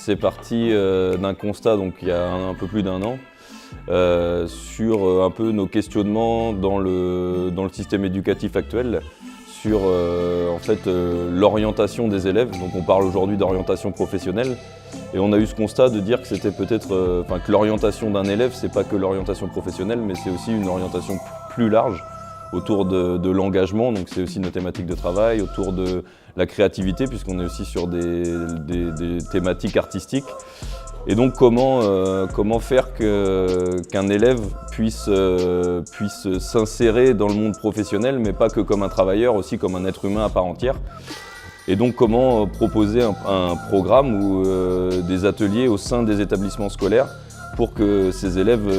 c'est parti d'un constat donc, il y a un peu plus d'1 an sur un peu nos questionnements dans le système éducatif actuel, sur en fait, l'orientation des élèves. Donc on parle aujourd'hui d'orientation professionnelle et on a eu ce constat de dire que c'était peut-être que l'orientation d'un élève, c'est pas que l'orientation professionnelle, mais c'est aussi une orientation plus large autour de l'engagement, donc c'est aussi nos thématiques de travail, autour de la créativité, puisqu'on est aussi sur des thématiques artistiques. Et donc comment faire qu'un élève puisse s'insérer dans le monde professionnel, mais pas que comme un travailleur, aussi comme un être humain à part entière. Et donc comment proposer un programme ou des ateliers au sein des établissements scolaires pour que ces élèves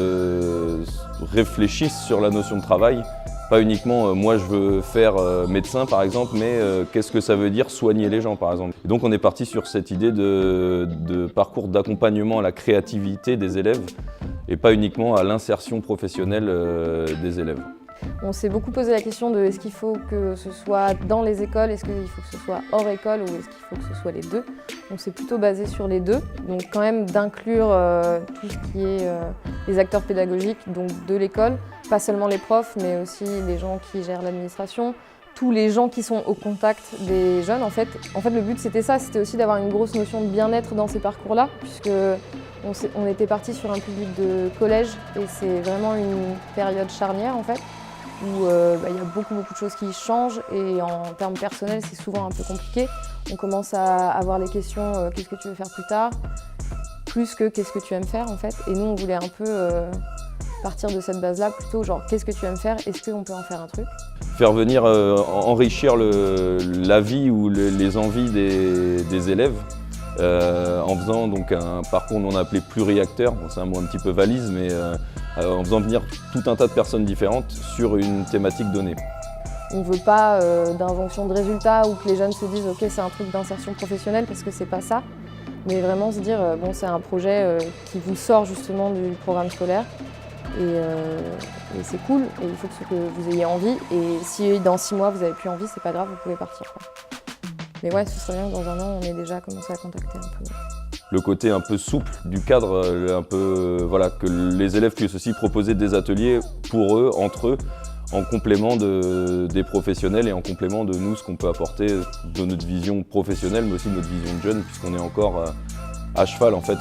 réfléchissent sur la notion de travail. Pas uniquement moi je veux faire médecin par exemple, mais qu'est-ce que ça veut dire soigner les gens par exemple. Et donc on est parti sur cette idée de parcours d'accompagnement à la créativité des élèves et pas uniquement à l'insertion professionnelle des élèves. On s'est beaucoup posé la question de est-ce qu'il faut que ce soit dans les écoles, est-ce qu'il faut que ce soit hors école ou est-ce qu'il faut que ce soit les deux. On s'est plutôt basé sur les deux, donc quand même d'inclure tout ce qui est les acteurs pédagogiques donc de l'école, pas seulement les profs mais aussi les gens qui gèrent l'administration, tous les gens qui sont au contact des jeunes. En fait le but c'était ça, c'était aussi d'avoir une grosse notion de bien-être dans ces parcours-là, puisque on était parti sur un public de collège et c'est vraiment une période charnière en fait, où il y a beaucoup de choses qui changent et en termes personnels c'est souvent un peu compliqué. On commence à avoir les questions qu'est-ce que tu veux faire plus tard, plus que qu'est-ce que tu aimes faire en fait. Et nous on voulait un peu partir de cette base-là, plutôt genre qu'est-ce que tu aimes faire, est-ce qu'on peut en faire un truc. Faire venir enrichir la vie ou les envies des élèves en faisant donc un parcours qu'on a appelé pluriacteur, bon, c'est un mot un petit peu valise, mais en faisant venir tout un tas de personnes différentes sur une thématique donnée. On ne veut pas d'injonction de résultats ou que les jeunes se disent ok c'est un truc d'insertion professionnelle, parce que c'est pas ça, mais vraiment se dire bon c'est un projet qui vous sort justement du programme scolaire et c'est cool et il faut que vous ayez envie, et si dans 6 mois vous n'avez plus envie c'est pas grave, vous pouvez partir quoi. Mais ouais, ce serait bien que dans 1 an on ait déjà commencé à contacter un peu. Le côté un peu souple du cadre, un peu, voilà, que les élèves puissent aussi proposer des ateliers pour eux, entre eux, en complément des professionnels et en complément de nous, ce qu'on peut apporter de notre vision professionnelle, mais aussi de notre vision de jeune, puisqu'on est encore à cheval en fait,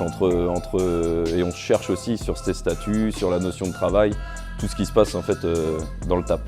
et on cherche aussi sur ces statuts, sur la notion de travail, tout ce qui se passe en fait dans le TAP.